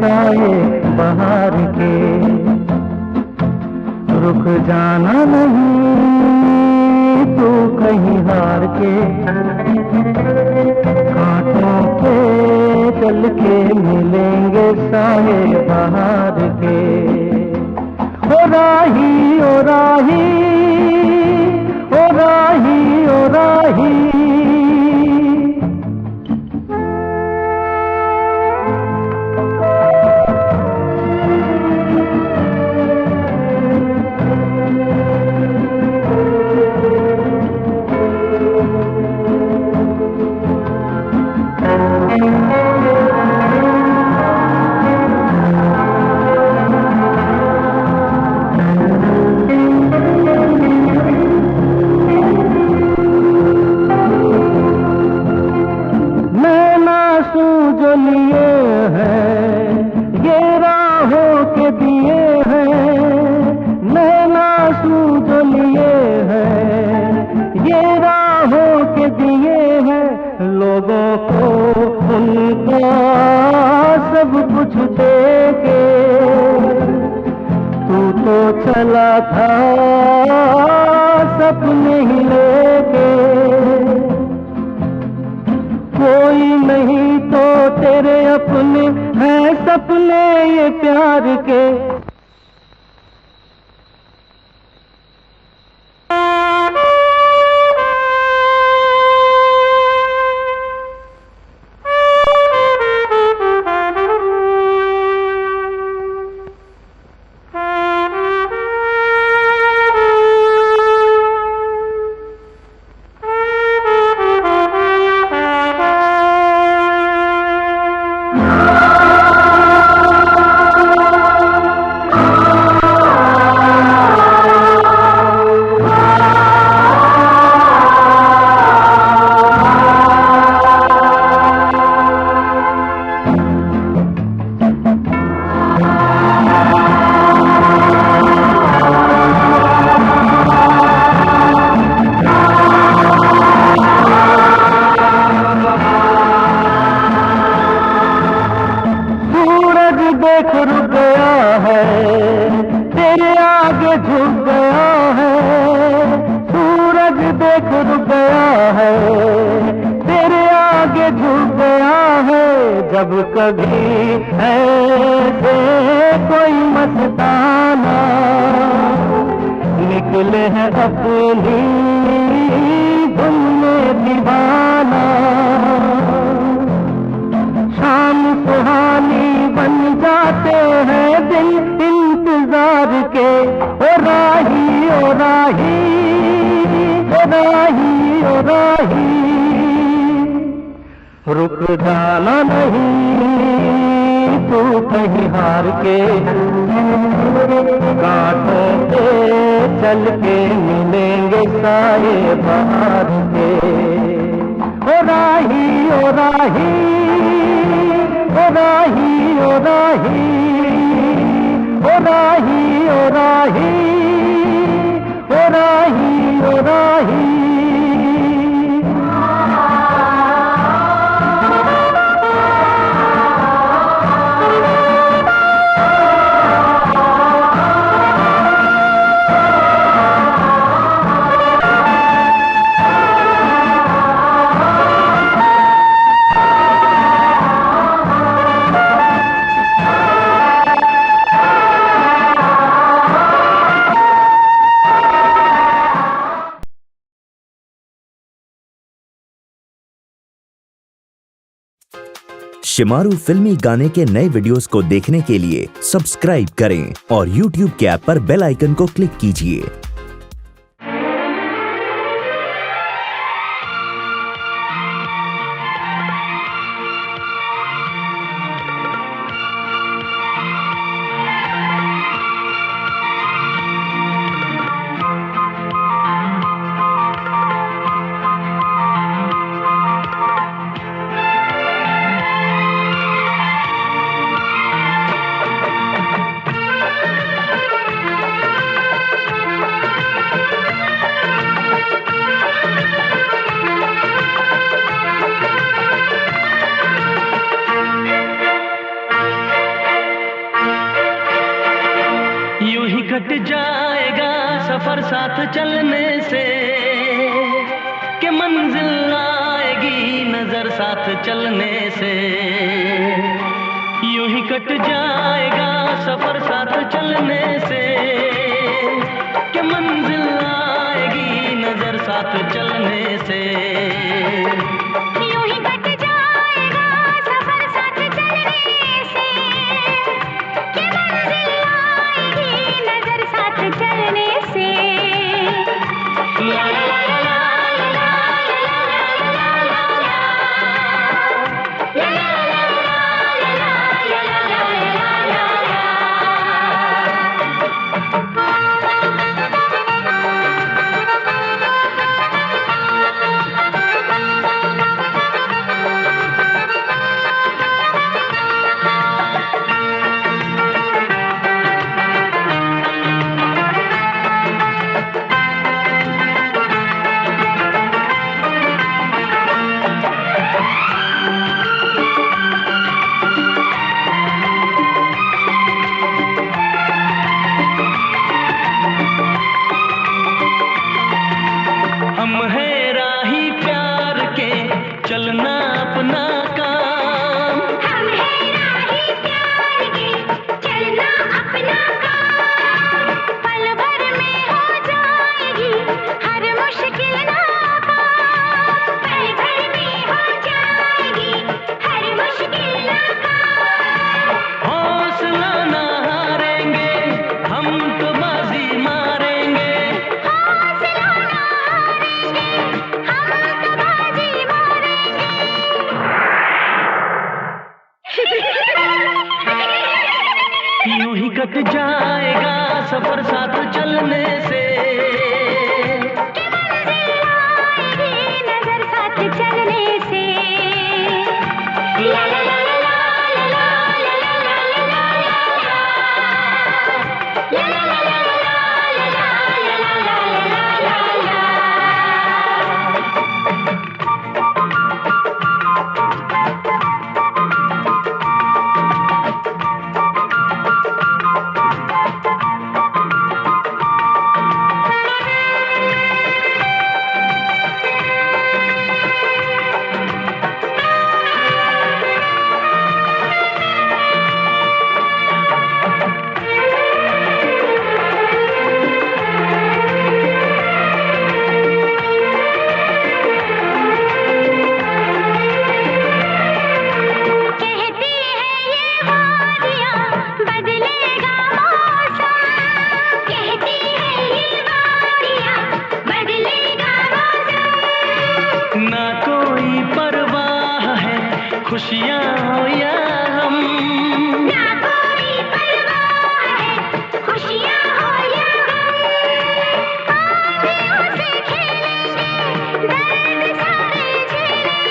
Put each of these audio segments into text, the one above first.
साए बहार के। रुक जाना नहीं तू कहीं हार के, कांटों पे चल के मिलेंगे साए बहार के। ओ राही ओ राही ओ राही ओ राही। जो लिए हैं ये राहों के दिए हैं, नैना आंसू जो लिए हैं ये राहों के दिए हैं। लोगों को उनका सब कुछ दे के तू तो चला था सपने ही लेके। कोई नहीं तो तेरे अपने हैं सपने ये प्यार के। देख रुक गया है तेरे आगे झुक गया है। सूरज देख रुक गया है तेरे आगे झुक गया है। जब कभी ऐसे कोई मस्ताना निकले हैं अपनी धुन में दीवाना, शाम सुहानी बन जाते हैं दिन इंतजार के। ओ राही ओ राही ओ राही ओ राही। रुक जाना नहीं तू कहीं हार के, कांटों पे चल के मिलेंगे साए बहार के। ओ राही ओ राही ओ राही ओ राही ओ राही ओ राही ओ राही ओ राही। शिमारू फिल्मी गाने के नए वीडियोस को देखने के लिए सब्सक्राइब करें और YouTube के ऐप पर बेल आइकन को क्लिक कीजिए। यूं ही कट जाएगा सफर साथ चलने से, कि मंजिल आएगी नजर साथ चलने से। यूं ही कट जाएगा सफर साथ चलने से, कि मंजिल आएगी नजर साथ चलने से। यूं ही कट जाएगा सफर साथ चलने से, कि मंजिल आएगी नजर साथ चलने से। ला ला ला ला ला ला चलना अपना काम, हम हैं राही प्यार के, चलना अपना काम। पल भर में हो जाएगी हर मुश्किल नाकाम, पल भर में हो जाएगी हर मुश्किल नाकाम। हौसला ना हारेंगे हम तो बाजी मारेंगे, हौसला ना हारेंगे हम तो बाजी मारेंगे। यूं ही कट जाएगा सफर साथ चलने से, कि मंजिल आएगी नजर साथ चलने से। ला ला ला ला ला ला ला ला ला ला ला ला ला ला ला खुशियाँ हो या हम, ना कोई परवाह है खुशियाँ हो या हम। आंधियों से खेलेंगे दर्द सारे झेलेंगे,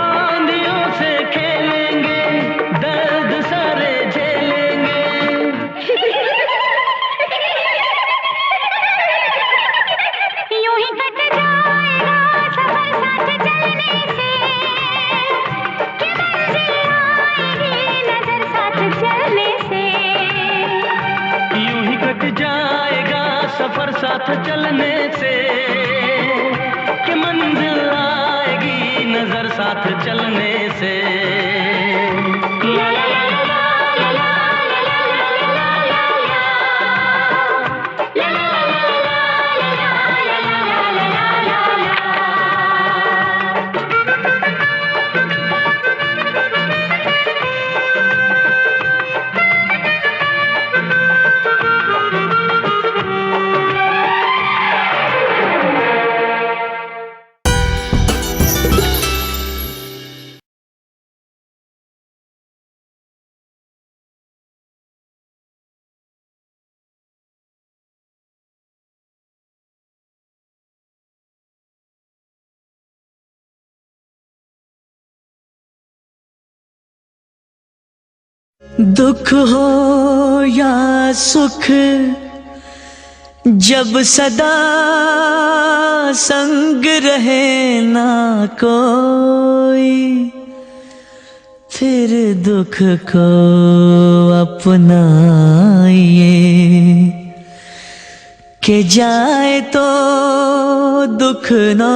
आंधियों से खेलेंगे दर्द सारे झेलेंगे। यूं ही कट जाएगा सफर साथ चलने से, कि मंजिल आएगी नजर साथ चलने से। यूं ही कट जाएगा सफर साथ चलने से, कि मंजिल आएगी नजर साथ चलने से। ला ला ला ला ला ला ला ला ला ला ला दुख हो या सुख जब सदा संग रहे ना कोई, फिर दुख को अपनाइए। के जाए तो दुख ना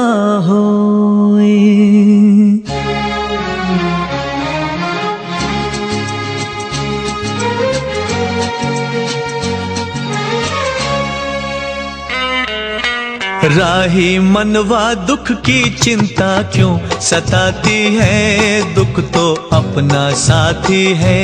होए। राही मनवा दुख की चिंता क्यों सताती है, दुख तो अपना साथी है।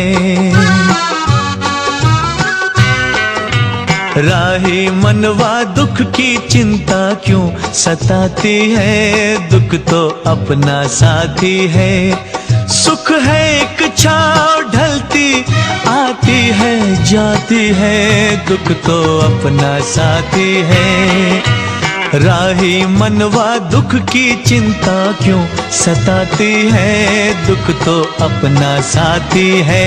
राही मनवा दुख की चिंता क्यों सताती है, दुख तो अपना साथी है। सुख है एक छाँव ढलती आती है जाती है, दुख तो अपना साथी है। राही मनवा दुख की चिंता क्यों सताती है, दुख तो अपना साथी है।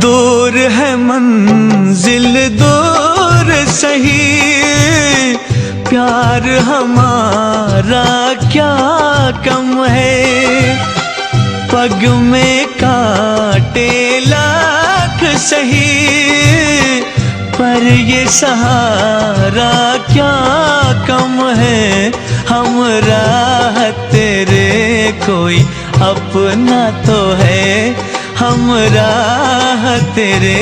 दूर है मंजिल दूर सही, प्यार हमारा क्या कम है। पग में काटे लाख सही, पर ये सहारा क्या कम है। हम राह तेरे कोई अपना तो है, हम राह तेरे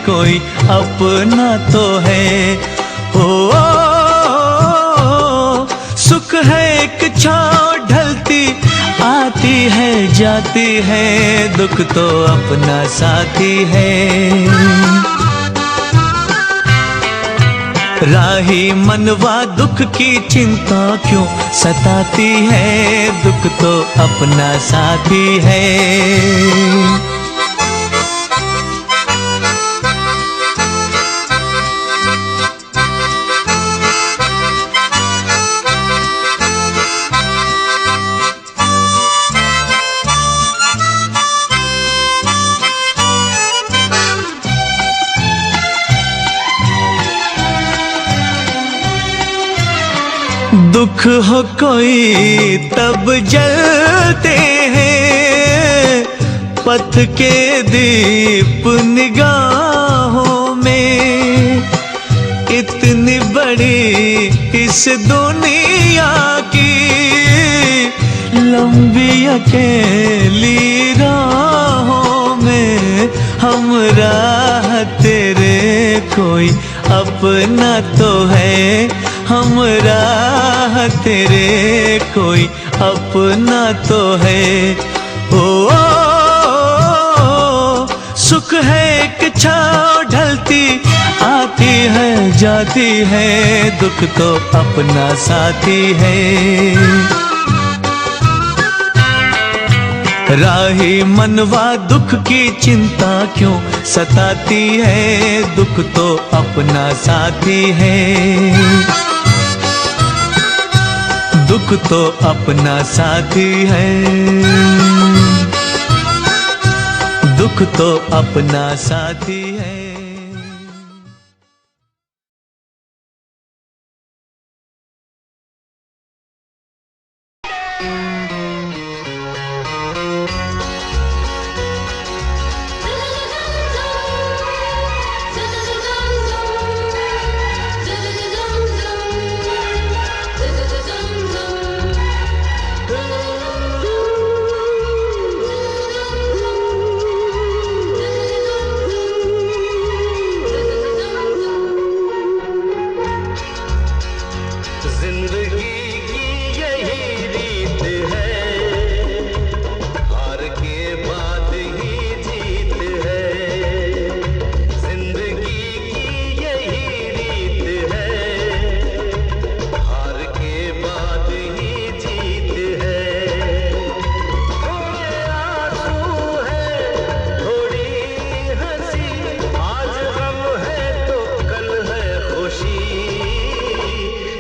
कोई अपना तो है। ओ सुख है एक छाँव ढलती आती है जाती है, दुख तो अपना साथी है। राही मनवा दुख की चिंता क्यों सताती है, दुख तो अपना साथी है। दुख हो कोई तब जलते हैं, पथ के दीप निगाहों में। इतनी बड़ी इस दुनिया की लंबी अकेली राहों में, हम राह तेरे कोई अपना तो है, हम राह तेरे कोई अपना तो है। ओ सुख है एक छाँव ढलती आती है जाती है, दुख तो अपना साथी है। राही मनवा दुख की चिंता क्यों सताती है, दुख तो अपना साथी है। दुख तो अपना साथी है, दुख तो अपना साथी है।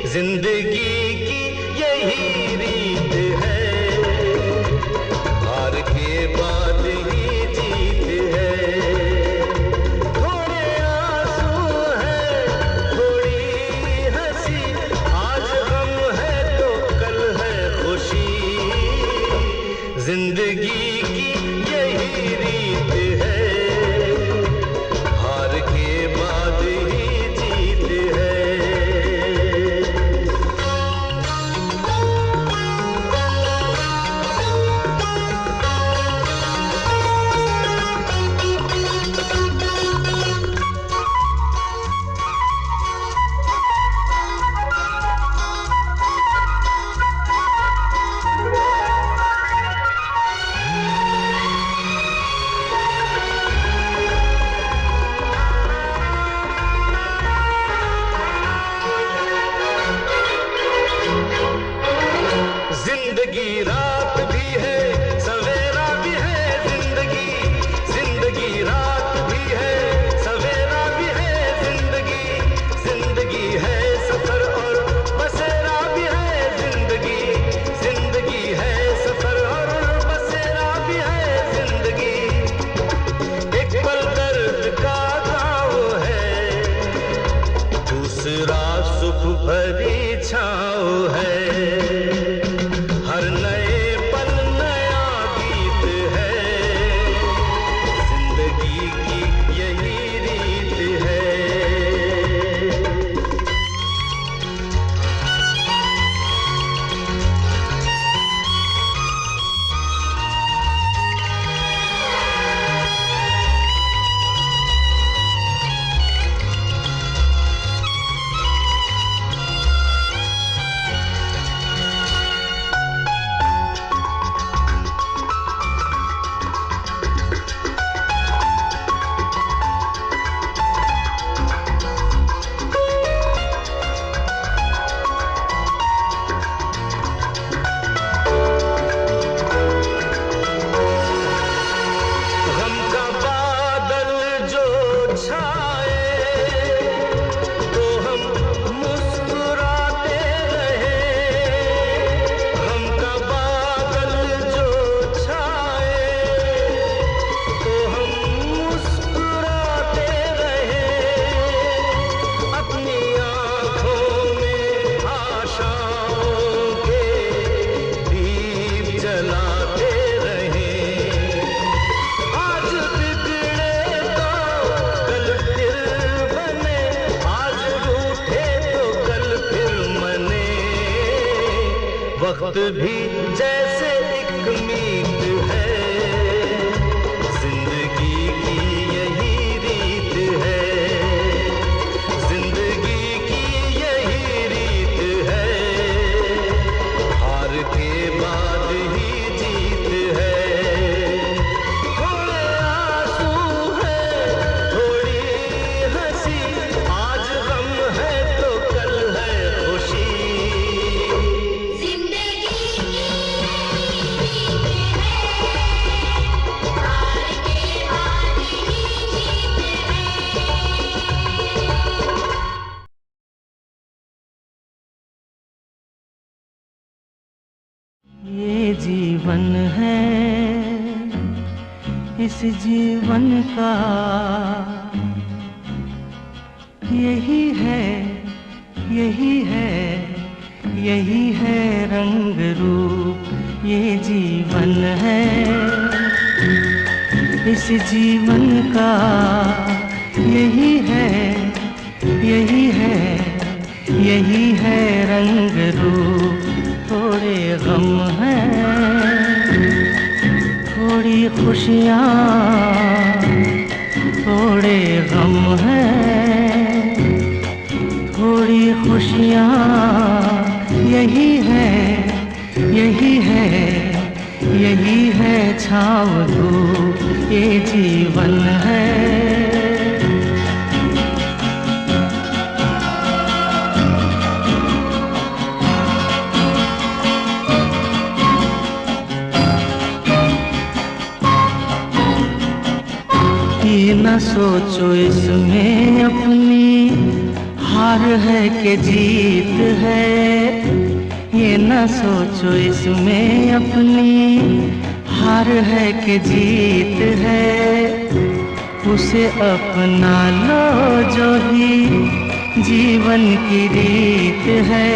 जिंदगी की यही रीत है, हार के बाद ही जीत है। थोड़े आंसू है, थोड़ी भी जैसे एक मीत है, जिंदगी की यही रीत है, जिंदगी की यही रीत है, हार के बाद ही जीत है। थोड़े आंसू है, थोड़ी हंसी, आज गम है तो कल है खुशी। जिंदगी की रीत है, हार के बाद ही जीत है। ये जीवन है, इस जीवन का यही है, यही है, यही है रंग रूप। ये जीवन है, इस जीवन का यही है, यही है, यही है रंग रूप। थोड़े गम हैं, थोड़ी खुशियाँ, थोड़े गम हैं, थोड़ी खुशियाँ, यही है, यही है, यही है छाँव धूप। ये जीवन है। ये न सोचो इसमें अपनी हार है कि जीत है, ये न सोचो इसमें अपनी हार है कि जीत है। उसे अपना लो जो ही जीवन की रीत है।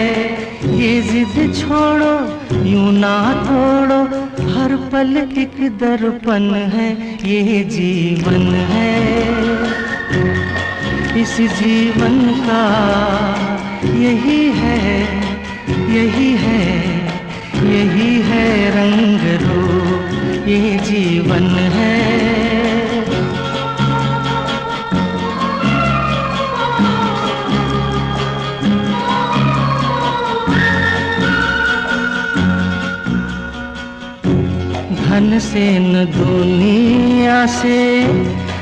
ये जिद छोड़ो, यूं ना तोड़ो, हर पल एक दर्पण है। ये जीवन है, इस जीवन का यही है, यही है, यही है रंग रूप। ये जीवन है। धन से न दुनिया से,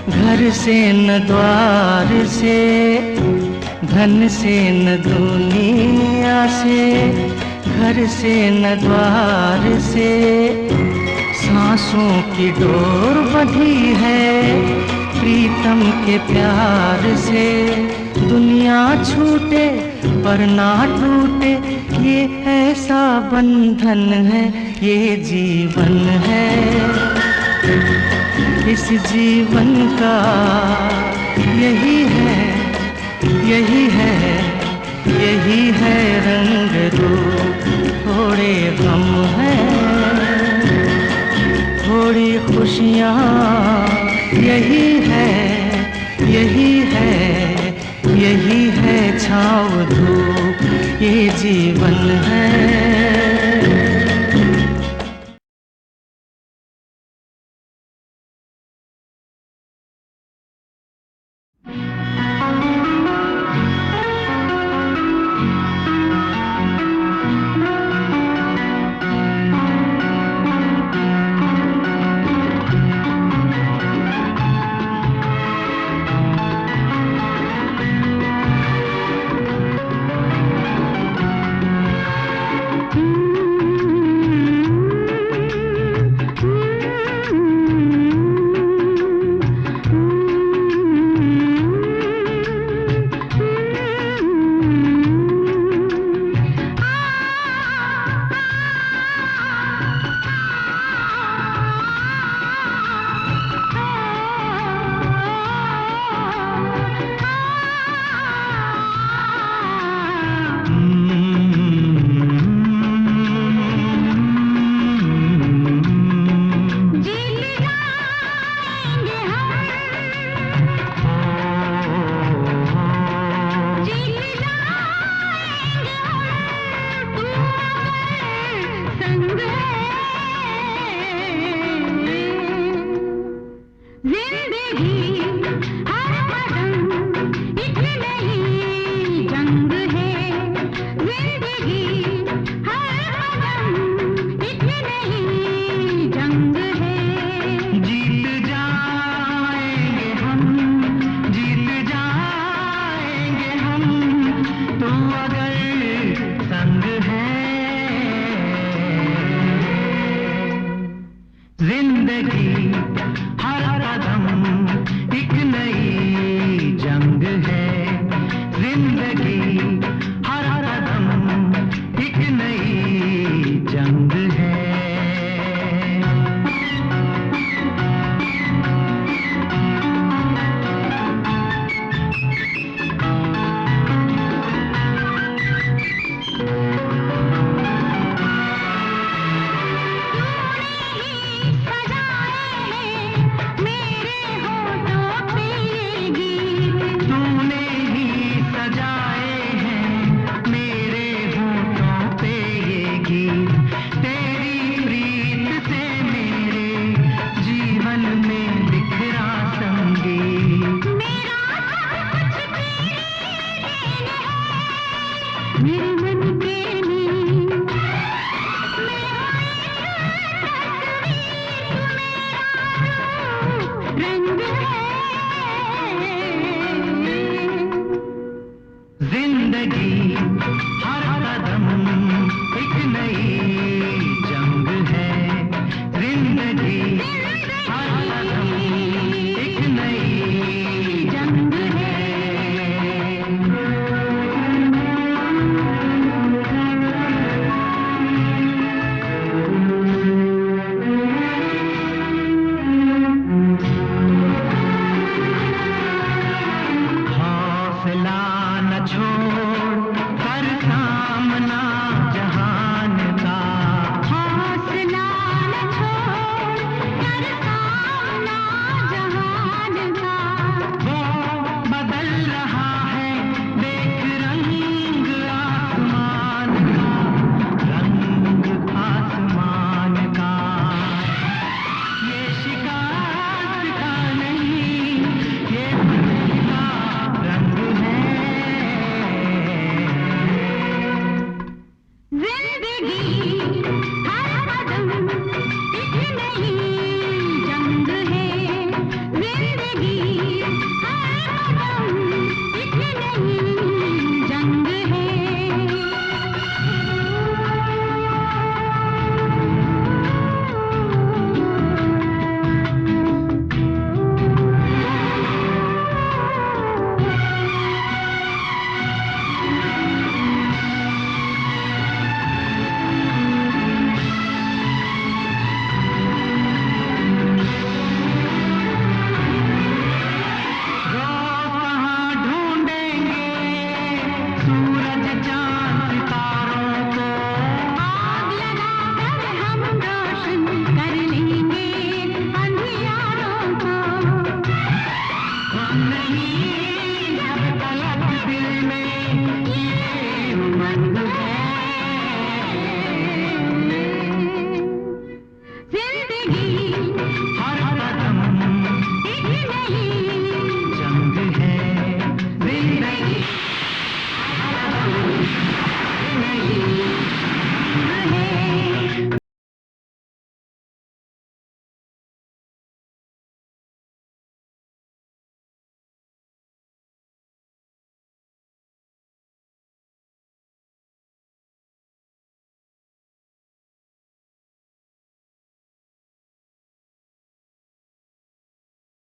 घर से न द्वार से, धन से न दुनिया से, घर से न द्वार से, सांसों की डोर बंधी है प्रीतम के प्यार से। दुनिया छूटे पर ना टूटे, ये ऐसा बंधन है। ये जीवन है, इस जीवन का यही है, यही है, यही है रंग रूप। थोड़े गम हैं, थोड़ी खुशियाँ, यही है, यही है, यही है छाँव धूप। ये जीवन है।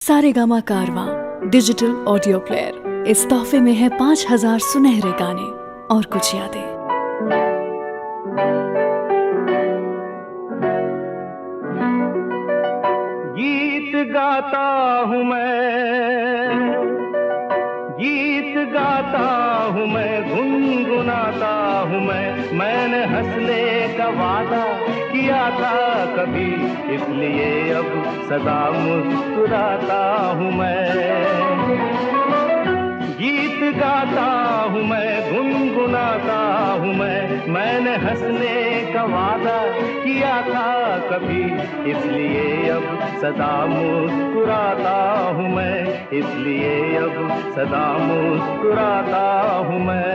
सारेगामा कारवां डिजिटल ऑडियो प्लेयर। इस तोहफे में है 5000 सुनहरे गाने और कुछ यादें। गीत गाता हूँ मैं, गीत गाता हूँ मैं, गुनगुनाता हूँ मैंने हंसने का वादा किया था कभी, इसलिए अब सदा मुस्कुराता हूँ मैं। गीत गाता हूँ मैं, गुनगुनाता हूँ मैंने हंसने का वादा किया था कभी, इसलिए अब सदा मुस्कुराता हूँ मैं, इसलिए अब सदा मुस्कुराता हूँ मैं।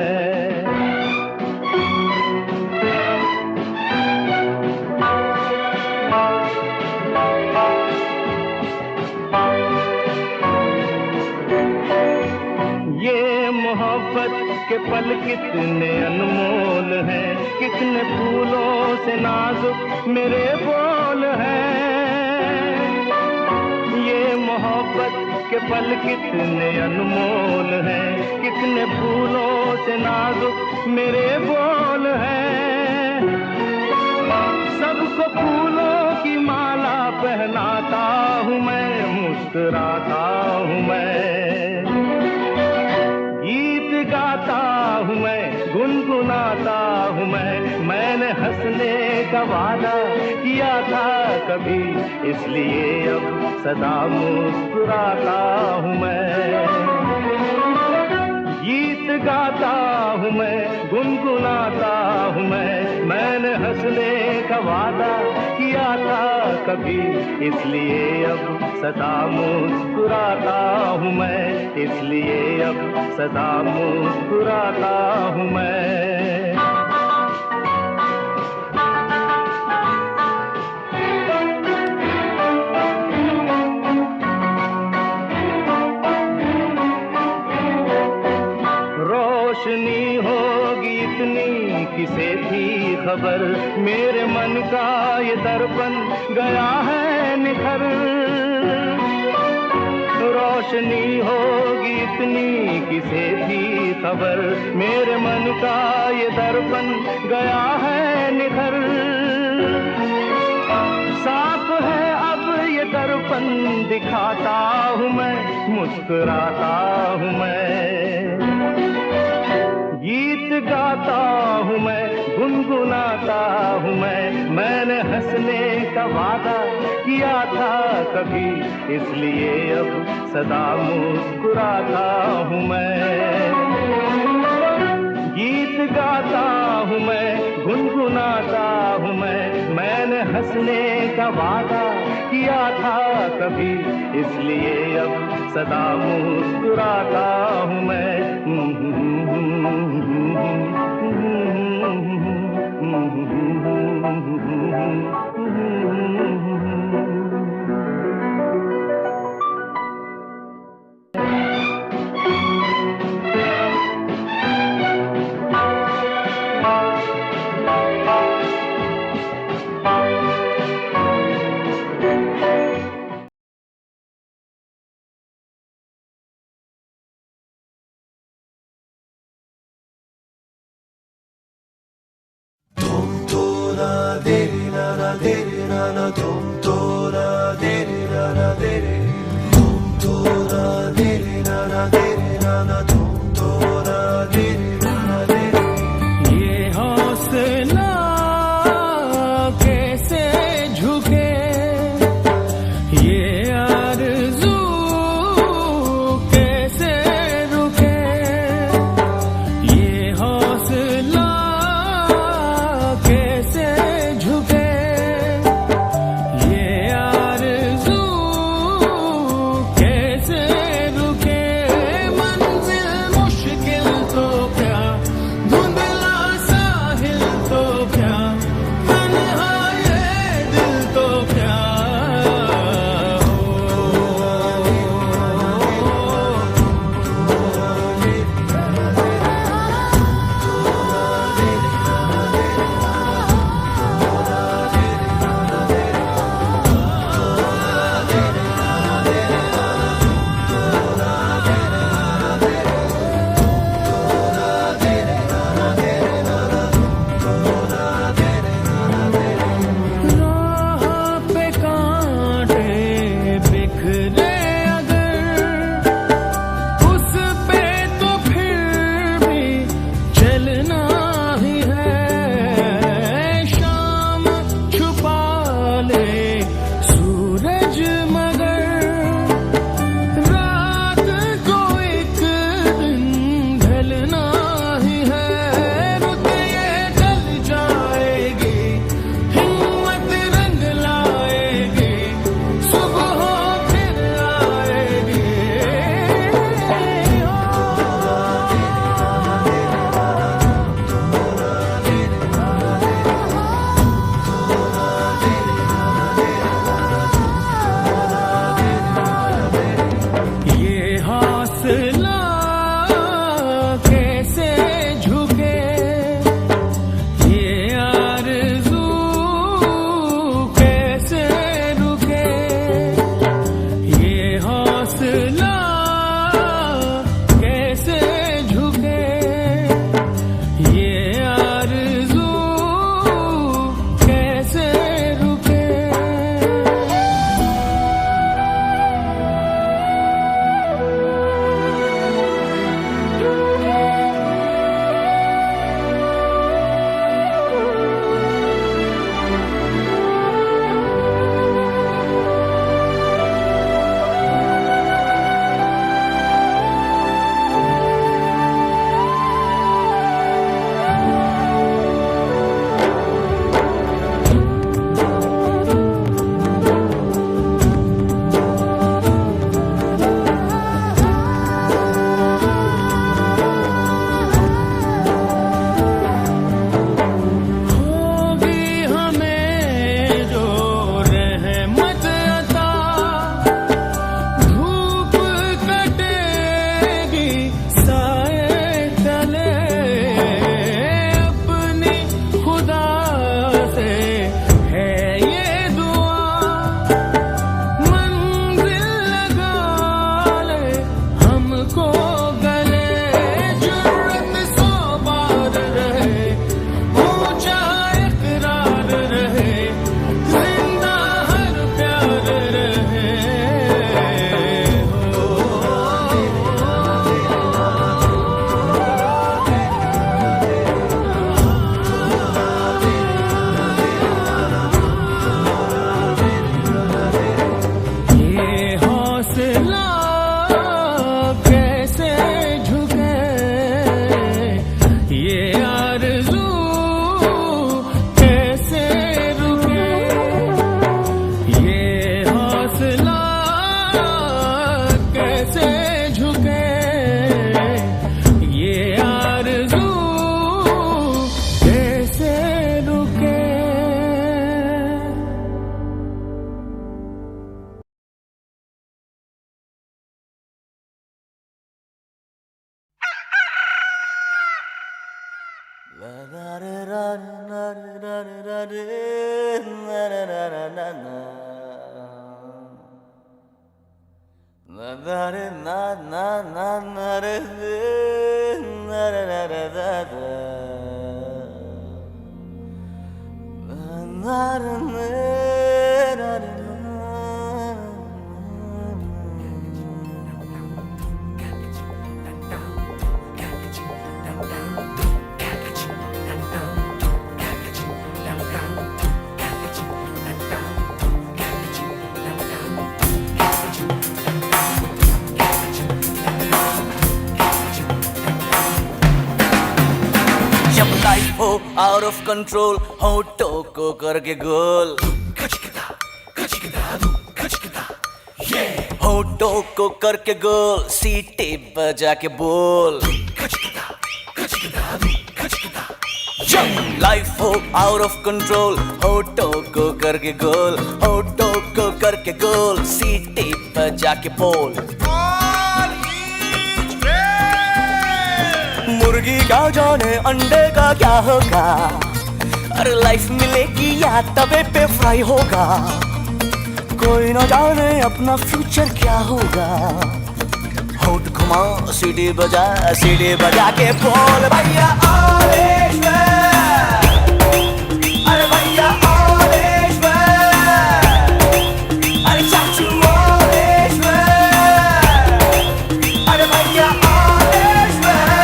ये मोहब्बत के पल कितने अनमोल हैं, कितने फूलों से नाजुक मेरे बोल हैं। ये मोहब्बत के पल कितने अनमोल हैं, कितने फूलों से नाजुक मेरे बोल हैं। सबको फूलों की माला पहनाता हूँ मैं, मुस्कुराता हूँ मैं, गीत गाता हूँ मैं, गुनगुनाता हूँ मैंने हंसने का वादा किया था कभी, इसलिए अब सदा मुस्कुराता हूँ मैं। गीत गाता हूँ मैं, गुनगुनाता हूँ मैंने हंसने का वादा किया था कभी, इसलिए अब सदा मुस्कुराता हूँ मैं, इसलिए अब सदा मुस्कुराता हूँ मैं। रोशनी होगी इतनी किसे थी खबर, मेरे मन का ये दर्पण गया है निखर। रोशनी होगी इतनी किसे थी खबर, मेरे मन का ये दर्पण गया है निखर। साफ है अब ये दर्पण दिखाता हूँ मैं, मुस्कुराता हूँ मैं, गीत गाता हूँ मैं, गुनगुनाता हूँ मैंने हंसने का वादा किया था कभी, इसलिए अब सदा मुस्कुराता हूँ मैं। गीत गाता हूँ मैं, गुनगुनाता हूँ मैंने हंसने का वादा किया था कभी, इसलिए अब सदा मुस्कुराता हूँ मैं। ये हौसला कैसे झुके, ये आरज़ू कैसे रुके, ये हौसला कैसे झुके, ये आरज़ू कैसे रुके। मंजिल जब लाइफ हो आउट ऑफ कंट्रोल, होठों को करके गोल, होठों को करके गोल, सीटी बजा के बोल। जब लाइफ हो आउट ऑफ कंट्रोल, होठों को करके गोल, होठों को करके गोल, सीटी बजा के बोल। मुर्गी क्या जाने अंडे का क्या होगा, अरे लाइफ मिलेगी या तवे पे फ्राई होगा। कोई ना जाने अपना फ्यूचर क्या होगा। होठ घुमा सीढ़ी बजा के बोल भैया ऑरेंज मैन, अरे भैया ऑरेंज मैन, अरे चाचू ऑरेंज मैन, अरे भैया ऑरेंज मैन।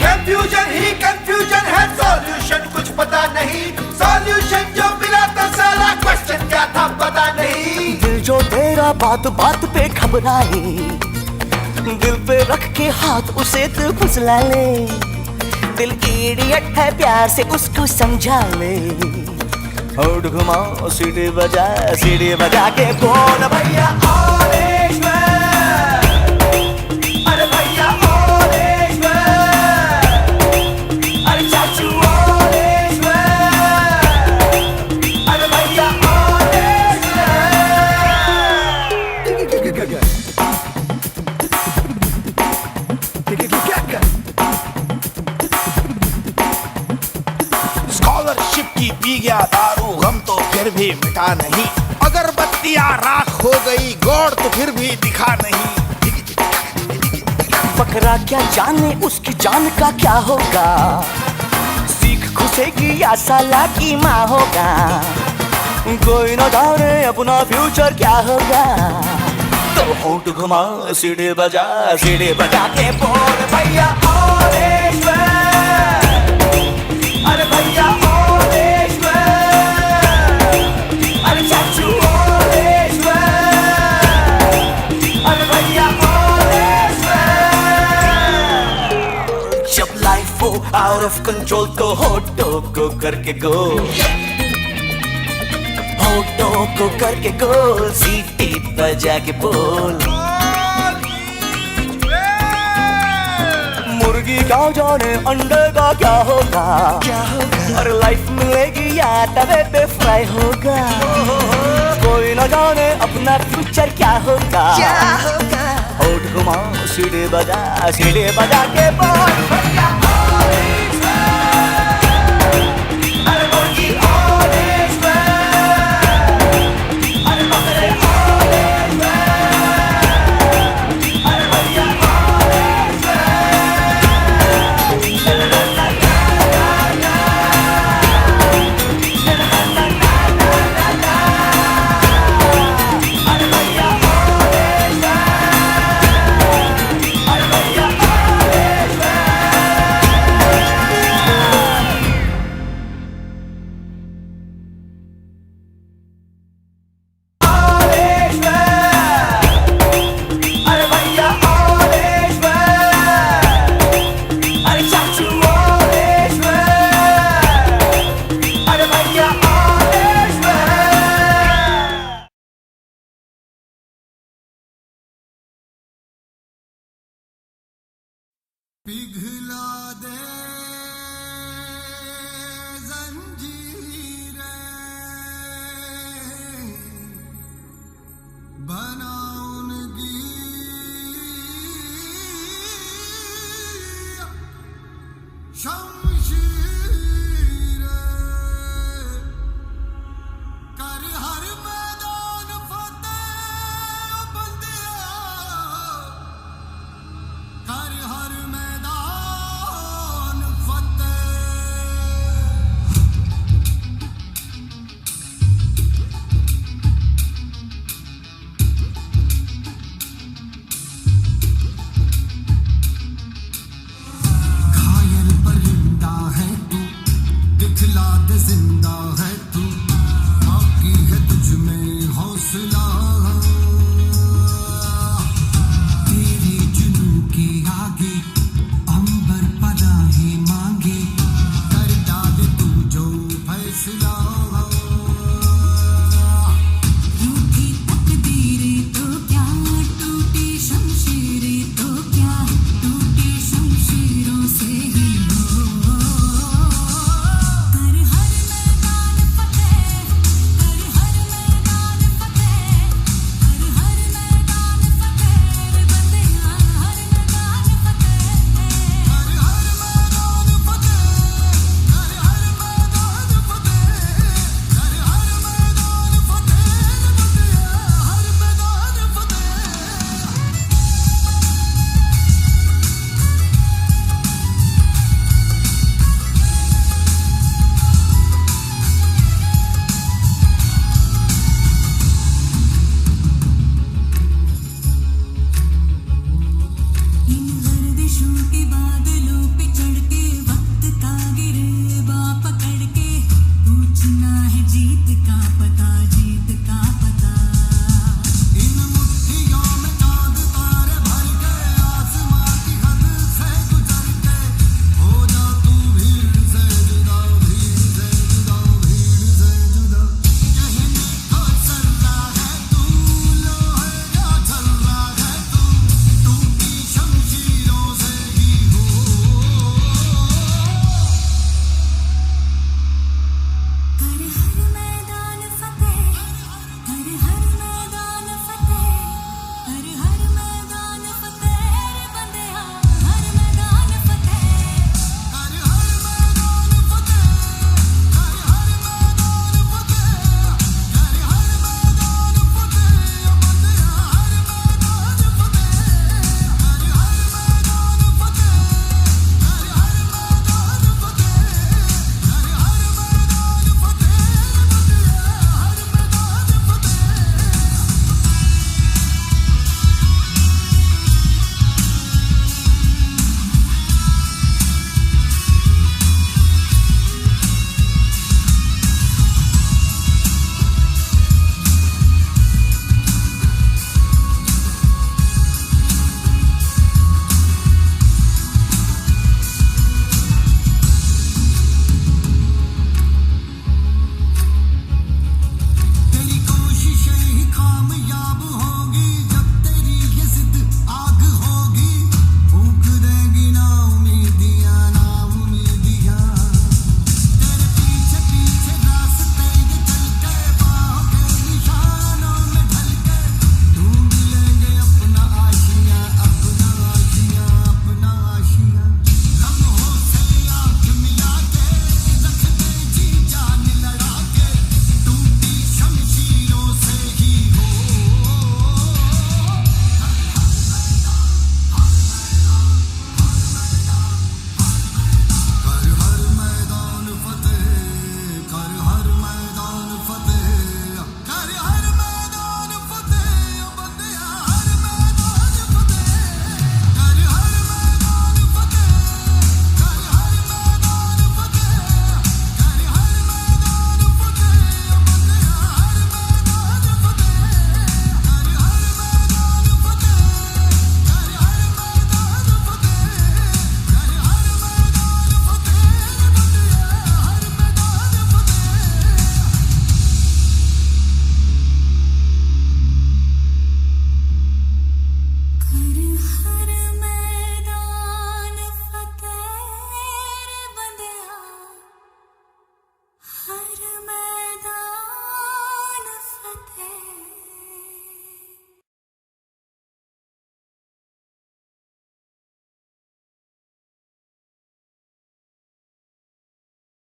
कंफ्यूजन ही कंफ्यूजन है, सॉल्यूशन कुछ पता नहीं। सॉल्यूशन जो मिला तो साला क्वेश्चन क्या था पता नहीं। दिल जो तेरा बात बात पे घबराए, दिल पे रख के हाथ उसे तू फुसला ले। दिल इडियट है प्यार से उसको समझा ले। होठ घुमा सीढ़ी बजा के बोल भैया ऑरेंज मैन, अरे भैया ऑरेंज मैन, अरे चाचू ऑरेंज मैन, अरे भैया ऑरेंज स्कॉलरशिप की पी गया दारू, गम तो फिर भी मिटा नहीं। अगरबत्तियां राख हो गई, गौर तो फिर भी दिखा नहीं। बकरा क्या जाने उसकी जान का क्या होगा। सीख घुसेगी या साला की माँ होगा। कोई न जाने अपना फ्यूचर क्या होगा। तो होठ घुमा सीढ़ी बजा के बोल भैया ऑरेंज मैन, अरे भैया ऑरेंज मैन, अरे चाचू ऑरेंज मैन, अरे भैया ऑरेंज मैन। जब लाइफ हो आउट ऑफ कंट्रोल तो होठों को करके गोल, होठों को करके गोल, सीटी बजा के बोल। मुर्गी क्या जाने अंडे का क्या होगा, और लाइफ मिलेगी या तवे पे फ्राई होगा। कोई न जाने अपना फ्यूचर क्या होगा। होठ घुमा सीढ़ी बजा के बोल भैया